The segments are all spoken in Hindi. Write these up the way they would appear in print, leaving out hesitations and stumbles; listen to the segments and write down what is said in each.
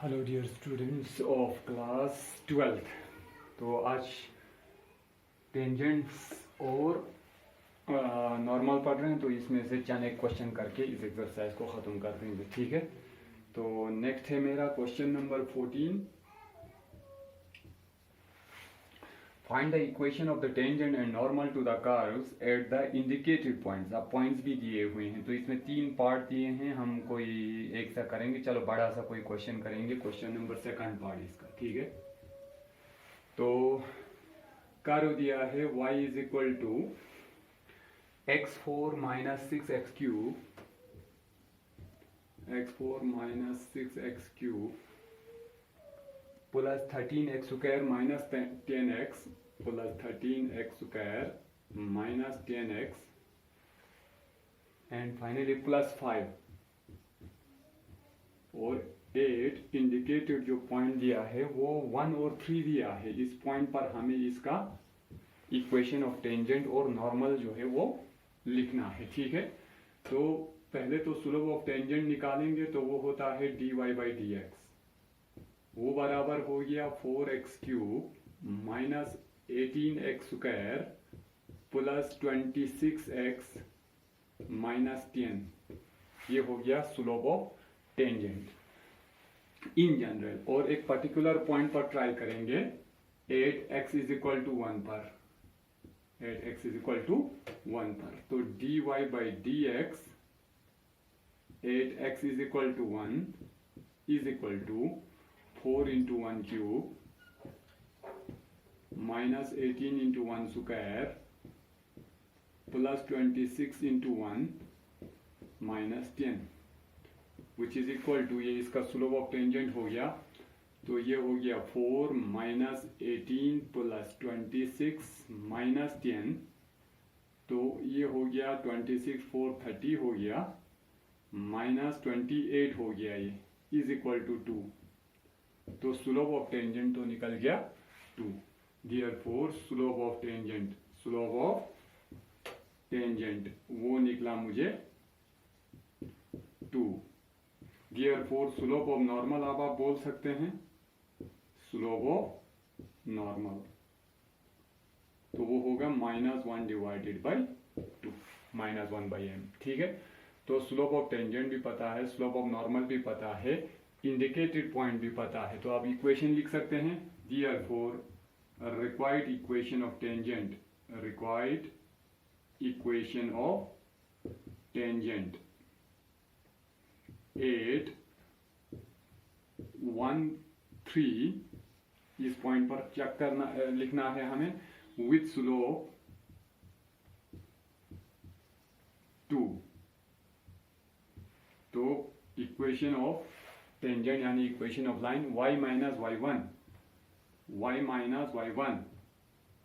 Hello dear students of class 12th। तो आज टेंजेंट्स और नॉर्मल पढ़ रहे हैं, तो इसमें से चंद एक क्वेश्चन करके इस एक्सरसाइज को ख़त्म कर देंगे, ठीक है। तो नेक्स्ट है मेरा question number 14। Find the equation of the tangent and normal to the curves at the indicated points. अब पॉइंट्स भी दिए हुए हैं, तो इसमें 3 पार्ट दिए हैं, हम कोई एक सा करेंगे। चलो बड़ा सा कोई क्वेश्चन करेंगे, क्वेश्चन नंबर 2 पार्ट इसका, ठीक है। तो कर्व दिया है y is equal to x4 minus 6x cube, x4 minus 6x cube plus 13x square minus 10x plus 13x square minus 10x and finally plus 5 और 8। इंडिकेटेड जो पॉइंट दिया है वो 1 और 3 दिया है। इस पॉइंट पर हमें इसका इक्वेशन ऑफ टेंजेंट और नॉर्मल जो है वो लिखना है, ठीक है। तो पहले तो स्लोप ऑफ टेंजेंट निकालेंगे, तो वो होता है dy बाई डी एक्स, वो बराबर हो गया 4x cube minus 18x square plus 26x minus 10। ये हो गया slope of tangent in general. और एक पर्टिकुलर पॉइंट पर ट्राई करेंगे 8x इज इक्वल टू 1 पर, 8x इज इक्वल टू 1 पर। तो dy by D X 8x is equal to 1 is equal to 4 into 1 cube minus 18 into 1 square plus 26 into 1 minus 10 which is equal to, ये इसका स्लोप ऑफ टेंजेंट हो गया। तो ये हो गया 4 माइनस 18 प्लस 26 माइनस 10। तो ये हो गया 26 4 30 हो गया माइनस 28 हो गया, ये इज इक्वल टू 2। तो स्लोप ऑफ टेंजेंट तो निकल गया 2। Therefore slope of tangent, slope of tangent वो निकला मुझे 2। देयरफॉर स्लोप ऑफ नॉर्मल अब आप बोल सकते हैं स्लोप ऑफ नॉर्मल, तो वो होगा -1 डिवाइडेड बाई 2, -1 बाई m, ठीक है। तो स्लोप ऑफ टेंजेंट भी पता है, स्लोप ऑफ नॉर्मल भी पता है, इंडिकेटेड पॉइंट भी पता है। तो आप इक्वेशन लिख सकते हैं, therefore required equation of tangent, required equation of tangent 8 1 3 इस पॉइंट पर चेक करना लिखना है हमें विथ स्लोप 2। तो इक्वेशन ऑफ टेंजेंट यानी equation of line y minus y1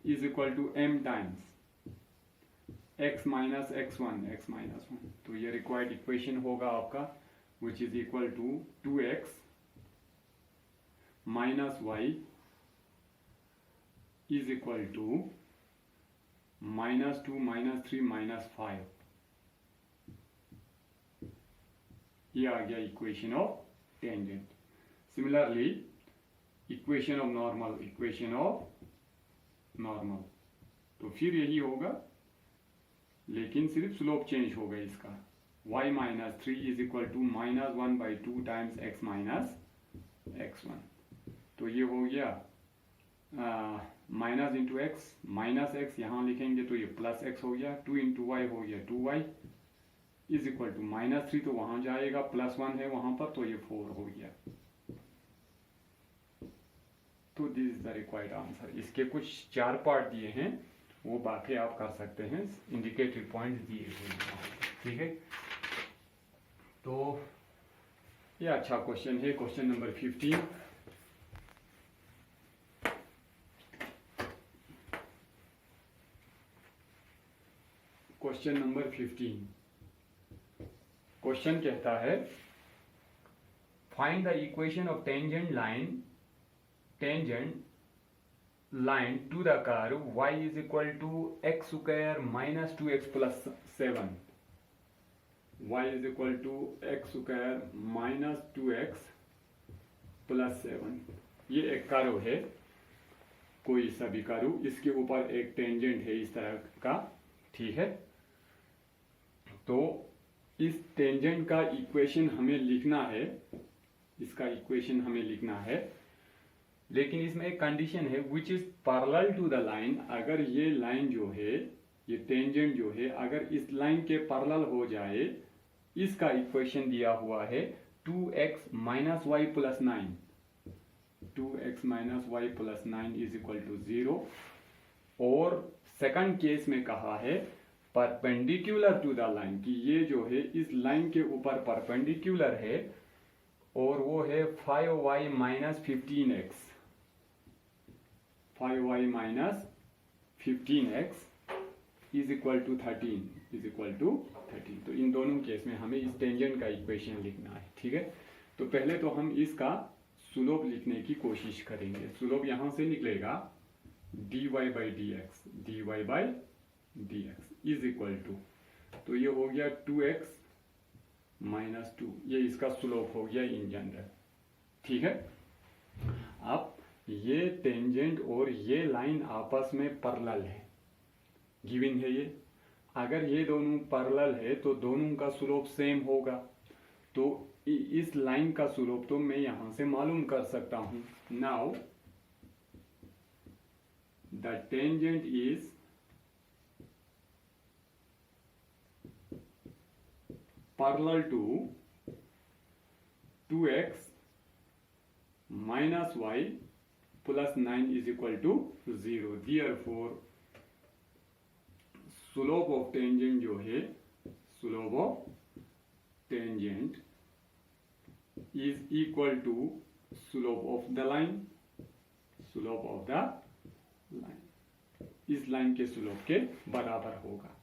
is equal to m times x minus x1। तो ये रिक्वायर्ड इक्वेशन होगा आपका, which is equal to 2x minus y is equal to -2 -3 -5। ये आ गया equation of tangent. Similarly equation of normal, तो फिर यही होगा, लेकिन सिर्फ स्लोप चेंज होगा इसका। y minus 3 is equal to -1 by 2 times x minus x1। तो ये हो गया minus into X minus X, यहाँ लिखेंगे तो ये प्लस x हो गया, 2 इंटू वाई हो गया 2y इज इक्वल टू -3, तो वहां जाएगा +1 है वहां पर, तो ये 4 हो गया। तो this is the required answer. इसके कुछ 4 पार्ट दिए हैं, वो बाकी आप कर सकते हैं, इंडिकेटेड पॉइंट दिए हुए हैं, ठीक है। तो ये अच्छा क्वेश्चन है, question number 15। Question number 15 question कहता है find the equation of tangent line to the curve y is equal to x square minus 2x plus 7, y is equal to x square minus 2x plus 7। ये एक कर्व है, कोई सा भी कर्व, इसके ऊपर एक टेंजेंट है इस तरह का, ठीक है। तो इस टेंजेंट का इक्वेशन हमें लिखना है, इसका इक्वेशन हमें लिखना है, लेकिन इसमें एक कंडीशन है which is parallel to the line. अगर ये लाइन जो है, ये टेंजेंट जो है, अगर इस लाइन के पैरेलल हो जाए, इसका इक्वेशन दिया हुआ है 2x minus Y plus 9, 2x minus Y plus 9 is equal to 0। और सेकंड केस में कहा है परपेंडिकुलर टू द लाइन, कि ये जो है इस लाइन के ऊपर परपेंडिकुलर है, और वो है 5y minus 15x, 5y minus 15x is equal to 13, is equal to 13। तो इन दोनों केस में हमें इस टेंजेंट का इक्वेशन लिखना है, ठीक है। तो पहले तो हम इसका स्लोप लिखने की कोशिश करेंगे। स्लोप यहां से निकलेगा dy by D X, D Y by D X is equal to, तो ये हो गया 2x माइनस 2, ये इसका स्लोप हो गया इन जनरल, ठीक है। अब ये टेंजेंट और ये लाइन आपस में पैरेलल है, गिवन है ये। अगर ये दोनों पैरेलल है तो दोनों का स्लोप सेम होगा, तो इस लाइन का स्लोप तो मैं यहां से मालूम कर सकता हूं। Now the tangent is parallel to 2x minus y plus 9 is equal to 0। Therefore slope of tangent जो है, slope of tangent is equal to slope of the line, slope of the line, इस लाइन के स्लोप के बराबर होगा।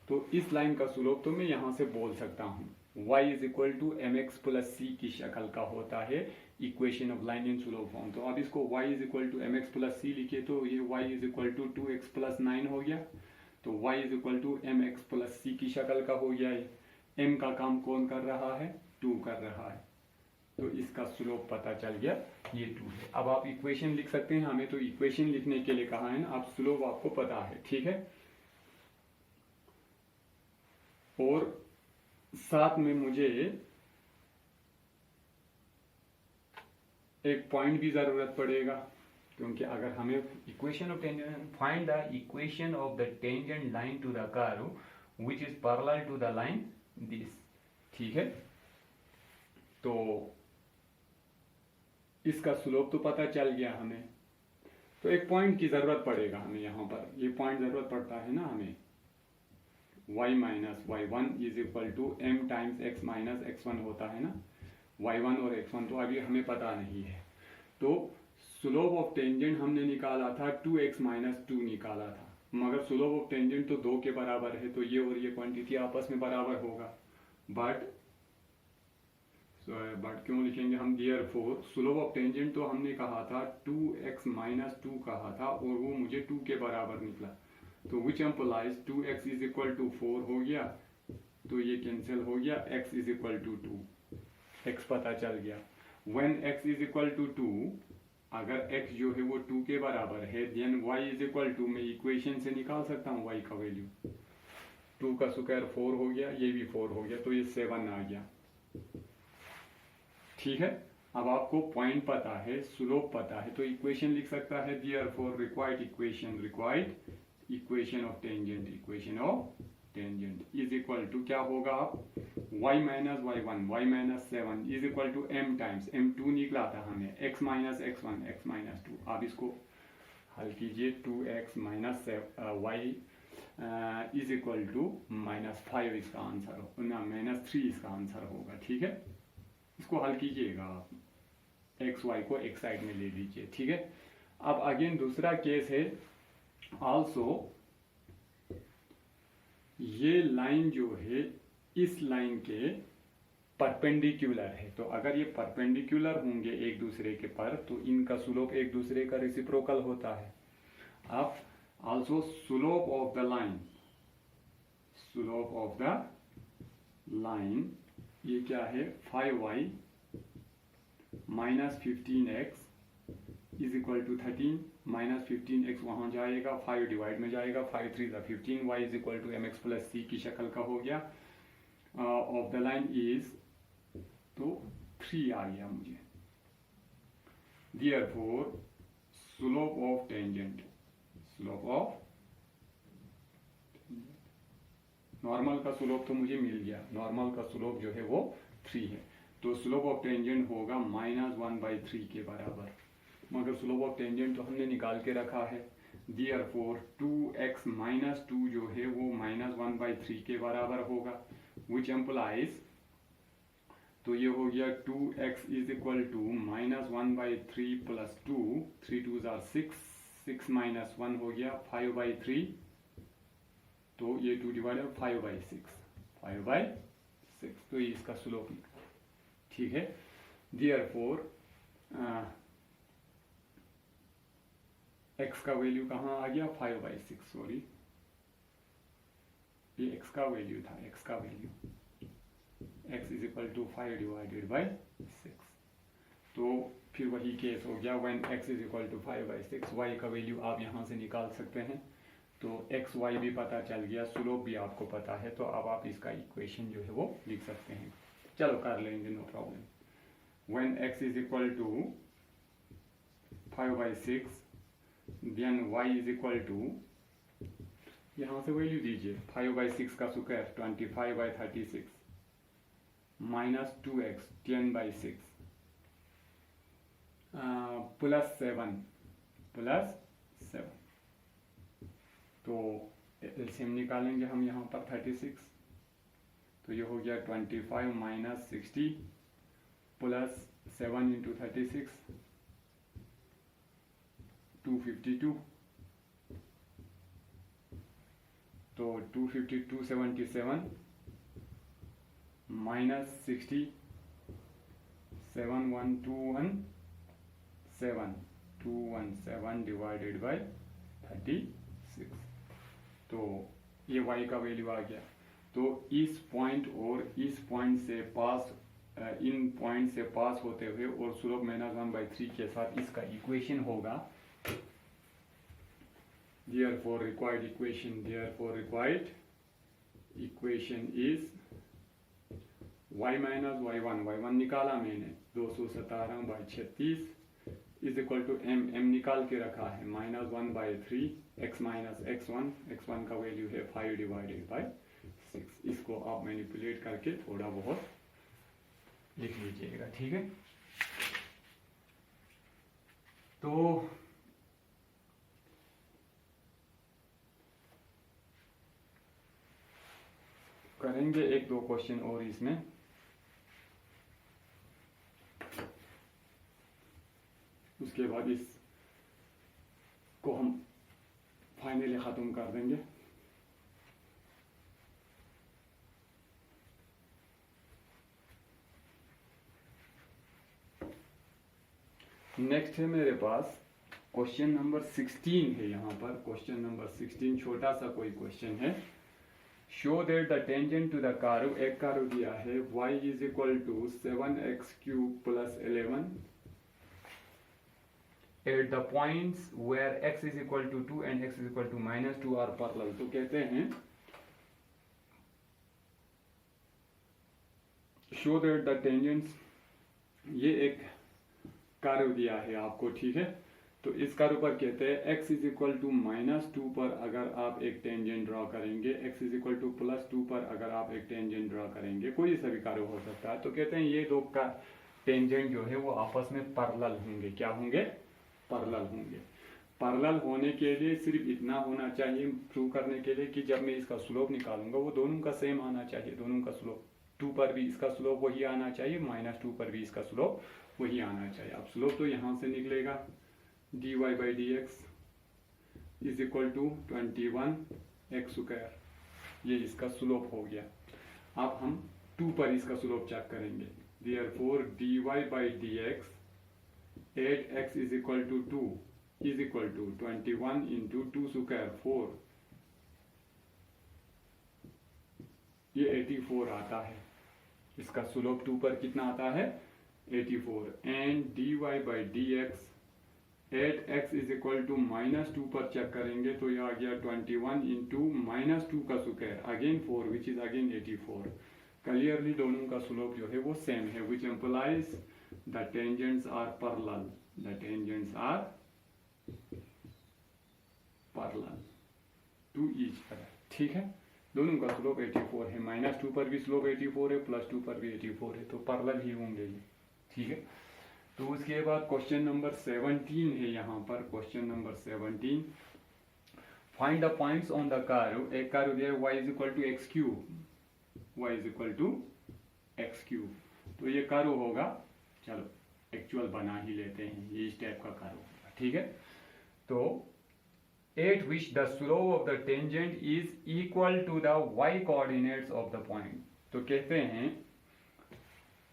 तो इस लाइन का स्लोप तो मैं यहां से बोल सकता हूं y is equal to m x plus c की शक्ल का होता है equation of line in slope form. तो अब इसको y is equal to m x plus c लिखे तो ये y is equal to 2x plus 9 हो गया। तो y is equal to m x plus c की शक्ल का हो गया है। m का काम कौन कर रहा है? 2 कर रहा है। तो इसका स्लोप पता चल गया, ये 2 है। अब आप इक्वेशन लिख सकते हैं, हमें तो इक्वेशन लिखने के लिए कहा है ना, आप स्लोप आपको पता है, ठीक है। और साथ में मुझे एक पॉइंट भी जरूरत पड़ेगा, क्योंकि अगर हमें equation of tangent, find the equation of the tangent line to the curve which is parallel to the line this, ठीक है। तो इसका स्लोप तो पता चल गया हमें, तो एक पॉइंट की जरूरत पड़ेगा हमें यहाँ पर, ये पॉइंट जरूरत पड़ता है ना हमें। y minus Y one is equal to m times x minus एक्स1 होता है ना, y1 और x1 तो अभी हमें पता नहीं है। तो स्लोप ऑफ टेंजेंट हमने निकाला था 2x माइनस 2 निकाला था, मगर स्लोप ऑफ टेंजेंट तो 2 के बराबर है, तो ये और ये क्वांटिटी आपस में बराबर होगा। बट क्यों लिखेंगे हम? देयरफॉर स्लोप ऑफ टेंजेंट तो हमने कहा था 2x माइनस 2 कहा था, और वो मुझे 2 के बराबर निकला, तो which implies 2x is equal to 4 हो गया, तो ये कैंसिल हो गया, x is equal to 2, x पता चल गया। When x is equal to 2, अगर x जो है वो 2 के बराबर है, then y is equal to, मैं इक्वेशन से निकाल सकता हूँ y का वैल्यू, 2 का स्क्वायर 4 हो गया, ये भी 4 हो गया, तो ये 7 आ गया, ठीक है। अब आपको पॉइंट पता है, स्लोप पता है, तो इक्वेशन लिख सकता है। Therefore required equation of tangent, equation of tangent is equal to क्या होगा? आप y minus Y one, Y minus 7 is equal to m times m2 निकला था हमें, x minus x1, x minus 2। आप इसको हल कीजिए, 2x minus Y is equal to -5 इसका आंसर हो ना, -3 इसका आंसर होगा, ठीक है। इसको हल कीजिएगा आप, एक्स वाई को एक साइड में ले लीजिए, ठीक है। अब अगेन दूसरा केस है, आल्सो ये लाइन जो है इस लाइन के परपेंडिकुलर है, तो अगर ये परपेंडिकुलर होंगे एक दूसरे के पर, तो इनका स्लोप एक दूसरे का रेसिप्रोकल होता है। अब also slope of the line, slope of the line ये क्या है? 5y minus 15x is equal to 13, minus 15x वहाँ जाएगा, 5 डिवाइड में जाएगा, 5 3 15, y is equal to mx plus c की शक्ल का हो गया। ऑफ द लाइन इज तो 3 आ गया मुझे। Therefore slope of tangent, slope of normal का स्लोप तो मुझे मिल गया, नॉर्मल का स्लोप जो है वो 3 है, तो स्लोप ऑफ टेंजेंट होगा -1/3 के बराबर। मगर स्लोप ऑफ टेंजेंट तो हमने निकाल के रखा है। Therefore 2x माइनस 2 जो है वो -1/3 के बराबर होगा, which implies तो ये हो गया 2x is equal to -1/3 plus 2, 3 2s are 6, 6 minus 1 हो गया 5/3, तो ये 2 डिवाइडेड 5/6, 5/6, तो ये इसका स्लोप निकला। ठीक है, Therefore x का वैल्यू कहाँ आ गया, 5/6, सॉरी ये x का वैल्यू था, x का value x is equal to 5 divided by 6, तो फिर वही केस हो गया, when x is equal to 5/6, y का वैल्यू आप यहाँ से निकाल सकते हैं, तो x y भी पता चल गया, स्लोप भी आपको पता है, तो अब आप इसका इक्वेशन जो है वो लिख सकते हैं। चलो कर लेंगे, no problem. When x is equal to 5/6 then y is equal to, यहाँ से वैल्यू दीजिए, 5/6 का स्क्वायर 25/36 माइनस 2x 10/6 प्लस 7, तो एलसीएम निकालेंगे हम यहाँ पर 36, तो ये हो गया 25 माइनस 60 प्लस 7 इंटू 36 252, तो 252 77 माइनस 60 7 डिवाइडेड बाई 36, तो ये y का वैल्यू आ गया। तो इस पॉइंट और इस पॉइंट से पास, इन पॉइंट से पास होते हुए और स्लोप -1/3 के साथ इसका इक्वेशन होगा, therefore required equation is y minus y1 निकाला मैंने 217/36 इज इक्वल टू m निकाल के रखा है -1/3 x माइनस x1 का वैल्यू है 5 डिवाइडेड बाई 6। इसको आप मैनिपुलेट करके थोड़ा बहुत लिख लीजिएगा, ठीक है। तो करेंगे 1-2 क्वेश्चन और इसमें, उसके बाद इस को हम फाइनली ख़त्म कर देंगे। नेक्स्ट है मेरे पास क्वेश्चन नंबर 16 है, यहाँ पर क्वेश्चन नंबर 16 छोटा सा कोई क्वेश्चन है। Show that the tangent to the curve, एक कर्व दिया है y is equal to 7x³ plus 11 at the points where x is equal to 2 and x is equal to -2 are parallel। तो कहते हैं show that the tangents, ये एक कर्व दिया है आपको, ठीक है। तो इस कर्व पर कहते हैं x इज इक्वल टू -2 पर अगर आप एक टेंजेंट ड्रॉ करेंगे, x इज इक्वल टू +2 पर अगर आप एक टेंजेंट ड्रॉ करेंगे, कोई सा भी कर्व हो सकता है। तो कहते हैं ये दो का टेंजेंट जो है वो आपस में पैरेलल होंगे। क्या होंगे? पैरेलल होंगे। पैरेलल होने के लिए सिर्फ इतना होना चाहिए प्रूव करने के लिए कि जब मैं इसका स्लोप निकालूंगा वो दोनों का सेम आना चाहिए। दोनों का स्लोप 2 पर भी इसका स्लोप वही आना चाहिए, -2 पर भी इसका स्लोप वही आना चाहिए। अब स्लोप तो यहाँ से निकलेगा dy/dx is equal to 21x², ये इसका स्लोप हो गया। अब हम 2 पर इसका स्लोप चेक करेंगे। Therefore dy/dx at x is equal to 2 is equal to 21 into 2² 4, ये 84 आता है। इसका स्लोप 2 पर कितना आता है? 84 and dy by D X at x is equal to -2 पर चेक करेंगे तो ये आ गया 21 इंटू -2 का square again 4 which is again 84। Clearly दोनों का स्लोप जो है वो सेम है which implies the tangents are parallel, the tangents are parallel to each other. ठीक है, दोनों का स्लोप 84 है, -2 पर भी स्लोप 84 है, +2 पर भी 84 है, तो पैरेलल ही होंगे ये। ठीक है, तो उसके बाद क्वेश्चन नंबर 17 है यहाँ पर। Question number 17, find the points on the curve. एक कर्व दिया है y is equal to x cube, y is equal to x cube. तो ये कर्व होगा, चलो एक्चुअल बना ही लेते हैं, ये इस टाइप का कर्व होगा। ठीक है, तो at which the slope of the tangent is equal to the y coordinates of the point. तो कहते हैं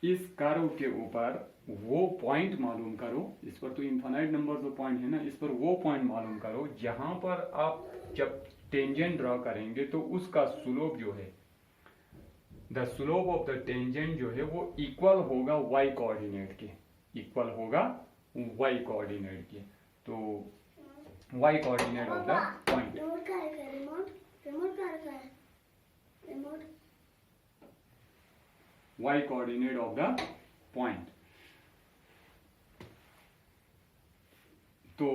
इस कर्व के ऊपर वो पॉइंट मालूम करो, इस पर तो इन्फिनाइट नंबर ऑफ पॉइंट है ना, इस पर वो पॉइंट मालूम करो जहां पर आप जब टेंजेंट ड्रॉ करेंगे तो उसका स्लोप जो है, the slope of the tangent जो है वो इक्वल होगा y कोऑर्डिनेट के, इक्वल होगा y कोऑर्डिनेट के। तो y coordinate of the point, y coordinate of the point. तो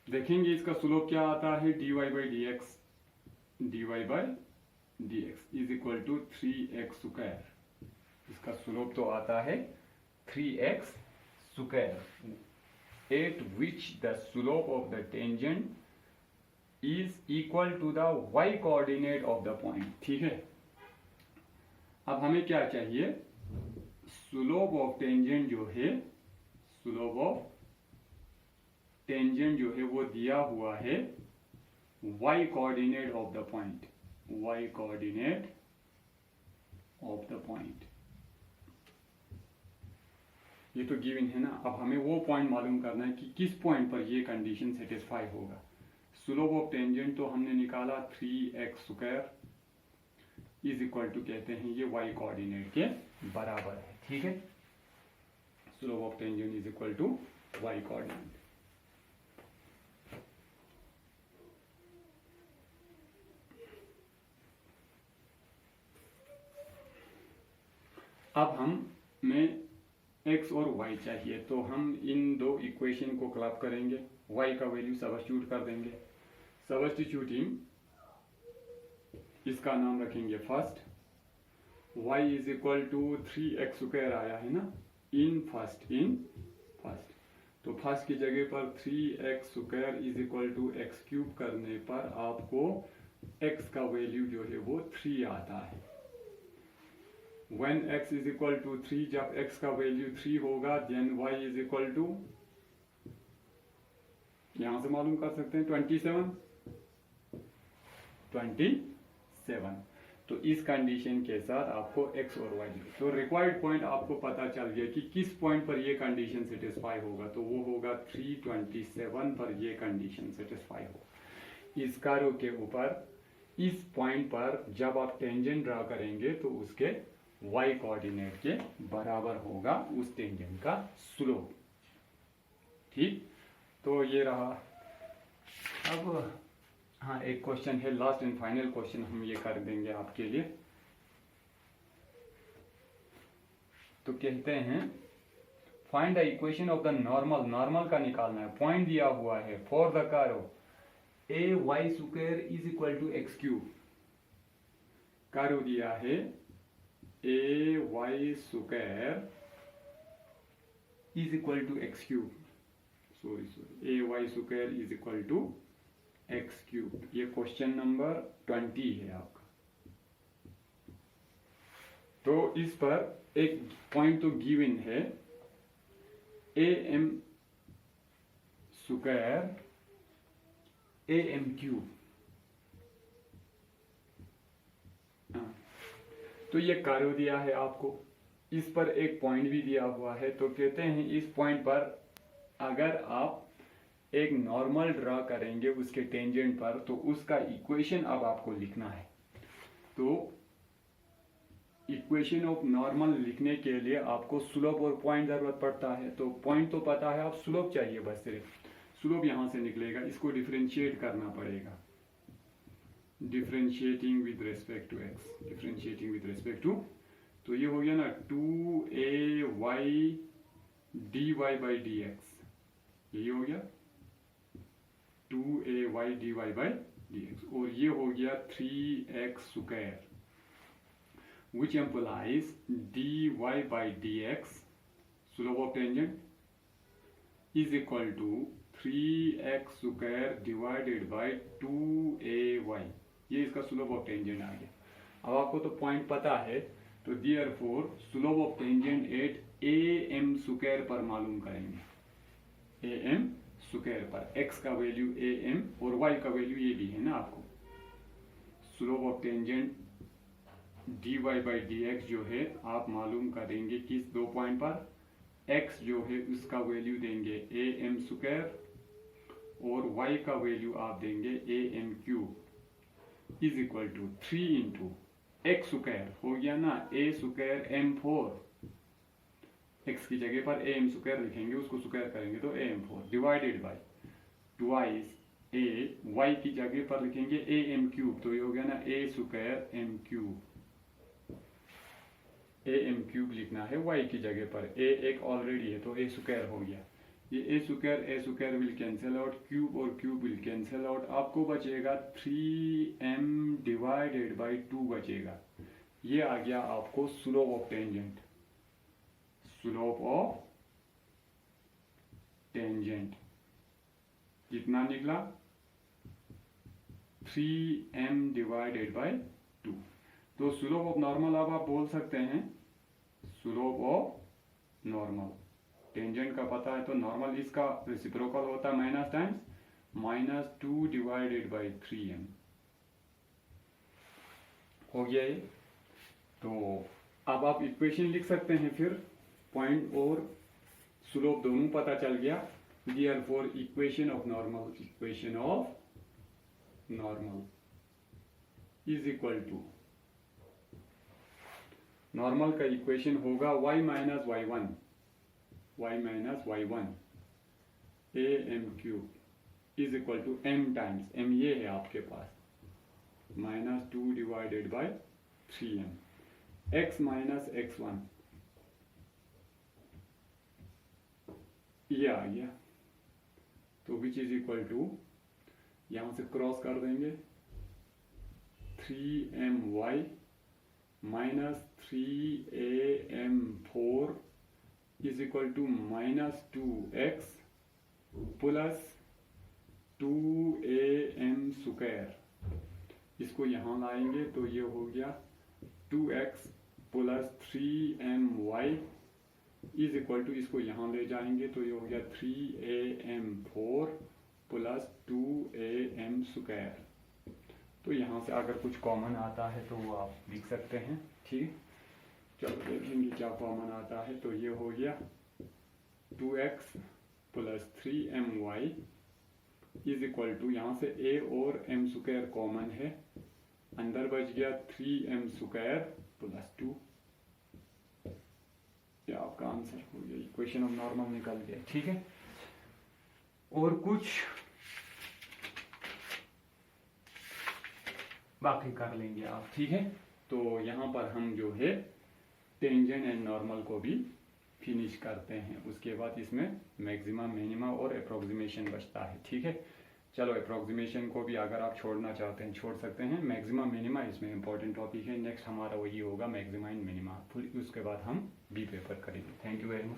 देखेंगे इसका स्लोप क्या आता है, dy by D X, dy by D X is equal to 3x square. इसका स्लोप तो आता है 3x square, at which the slope of the tangent is equal to the y coordinate of the point. ठीक है, अब हमें क्या चाहिए, स्लोप ऑफ टेंजेंट जो है, स्लोप ऑफ टेंजेंट जो है वो दिया हुआ है y coordinate of the point, y coordinate of the point. ये तो गिवन है ना, अब हमें वो पॉइंट मालूम करना है कि किस पॉइंट पर ये कंडीशन सेटिस्फाई होगा। स्लोप ऑफ टेंजेंट तो हमने निकाला 3x square is equal to, कहते हैं ये y कोऑर्डिनेट के बराबर है। ठीक है, slope of tangent is equal to y coordinate. अब हमें x और y चाहिए, तो हम इन दो इक्वेशन को क्लब करेंगे, y का वैल्यू सब्स्टिट्यूट कर देंगे। सब्स्टिट्यूटिंग इसका नाम रखेंगे first, y is equal to 3x square आया है ना, इन फर्स्ट, तो फर्स्ट की जगह पर 3x square is equal to x cube करने पर आपको x का वैल्यू जो है वो 3 आता है। when x is equal to 3, जब x का वैल्यू 3 होगा then y is equal to, यहां से मालूम कर सकते हैं 27। तो इस कंडीशन के साथ आपको x और y, तो रिक्वायर्ड पॉइंट आपको पता चल गया कि किस पॉइंट पर ये कंडीशन सेटिस्फाई होगा, तो वो होगा 327 पर ये कंडीशन सेटिस्फाई होगा। इस कर्व के ऊपर इस पॉइंट पर जब आप टेंजेंट ड्रा करेंगे तो उसके y कोऑर्डिनेट के बराबर होगा उस टेंजेंट का स्लोप। ठीक, तो ये रहा। अब हाँ, एक क्वेश्चन है, लास्ट एंड फाइनल क्वेश्चन हम ये कर देंगे आपके लिए। तो कहते हैं find the equation of the normal, normal का निकालना है। पॉइंट दिया हुआ है for the curve a y square is equal to x cube, curve दिया है a y square is equal to x cube, sorry a y square is equal to x cube. ये क्वेश्चन नंबर 20 है आपका। तो इस पर एक पॉइंट तो गिवन है, a m square a m cube. तो ये कर्व दिया है आपको, इस पर एक पॉइंट भी दिया हुआ है। तो कहते हैं इस पॉइंट पर अगर आप एक नॉर्मल ड्रा करेंगे उसके टेंजेंट पर, तो उसका इक्वेशन अब आपको लिखना है। तो इक्वेशन ऑफ नॉर्मल लिखने के लिए आपको स्लोप और पॉइंट जरूरत पड़ता है। तो पॉइंट तो पता है, आप स्लोप चाहिए बस सिर्फ। स्लोप यहाँ से निकलेगा, इसको डिफरेंशिएट करना पड़ेगा। Differentiating with respect to x, differentiating with respect to, तो ये हो गया ना 2ay dy by D x, यही हो गया 2ay dy by D x. और ये हो गया 3x square which implies dy by dx slope of tangent is equal to 3x square divided by 2ay, ये इसका स्लोप ऑफ टेंजेंट आ गया। अब आपको तो पॉइंट पता है, तो therefore slope of tangent at am square पर मालूम करेंगे। am स्क्वायर पर x का वैल्यू am और y का वैल्यू ये भी है ना आपको। Slope of tangent dy by D x जो है आप मालूम करेंगे किस दो पॉइंट पर, x जो है उसका वैल्यू देंगे am स्क्वायर और y का वैल्यू आप देंगे am cube is equal to 3 into x square हो गया ना a स्क्वायर m4, x की जगह पर am स्क्वायर लिखेंगे, उसको स्क्वायर करेंगे तो am4 divided by twice a, y की जगह पर लिखेंगे am क्यूब, तो ये हो गया ना a square m cube, am cube लिखना है y की जगह पर, a एक ऑलरेडी है तो a स्क्वायर हो गया। ये a square will cancel out, cube और क्यूब विल कैंसिल आउट, आपको बचेगा 3m डिवाइडेड बाई 2 बचेगा। ये आ गया आपको slope of tangent, slope of tangent कितना निकला 3m डिवाइडेड बाई 2। तो स्लोप ऑफ नॉर्मल अब आप बोल सकते हैं स्लोप ऑफ नॉर्मल, टेंजेंट का पता है तो नॉर्मल इसका रेसिप्रोकल होता है minus times -2 divided by 3m, हो गया ये। तो अब आप इक्वेशन लिख सकते हैं, फिर पॉइंट और स्लोप दोनों पता चल गया। Therefore equation of normal, equation of normal is equal to, normal का इक्वेशन होगा y minus y1 am cube is equal to m times, m ये है आपके पास -2 divided by 3m, x minus x1 ये आ गया, तो विच इज इक्वल टू, यहां से क्रॉस कर देंगे 3my minus 3am4 is equal to -2x plus 2am square, इसको यहाँ लाएंगे तो ये हो गया 2x plus 3my is equal to, इसको यहाँ ले जाएंगे तो ये हो गया 3am4 प्लस 2am स्क्वायर। तो यहाँ से अगर कुछ कॉमन आता है तो वो आप लिख सकते हैं, ठीक। चलो देखेंगे क्या कॉमन आता है। तो ये हो गया 2x plus 3my is equal to, यहाँ से a और m स्क्वायर कॉमन है, अंदर बच गया 3m स्क्वायर प्लस 2, ये आपका आंसर हो गया, इक्वेशन ऑफ नॉर्मल निकल गया, ठीक है। और कुछ बाकी कर लेंगे आप, ठीक है। तो यहाँ पर हम जो है टेंजेंट एंड नॉर्मल को भी फिनिश करते हैं, उसके बाद इसमें मैक्सिमा मिनिमा और अप्रोक्सीमेशन बचता है, ठीक है। चलो अप्रोक्सीमेशन को भी अगर आप छोड़ना चाहते हैं छोड़ सकते हैं, मैक्सिमा मिनिमा इसमें इंपॉर्टेंट टॉपिक है, नेक्स्ट हमारा वही होगा मैक्सिमा एंड मिनिमा, फिर उसके बाद हम बी पेपर करेंगे। Thank you very much.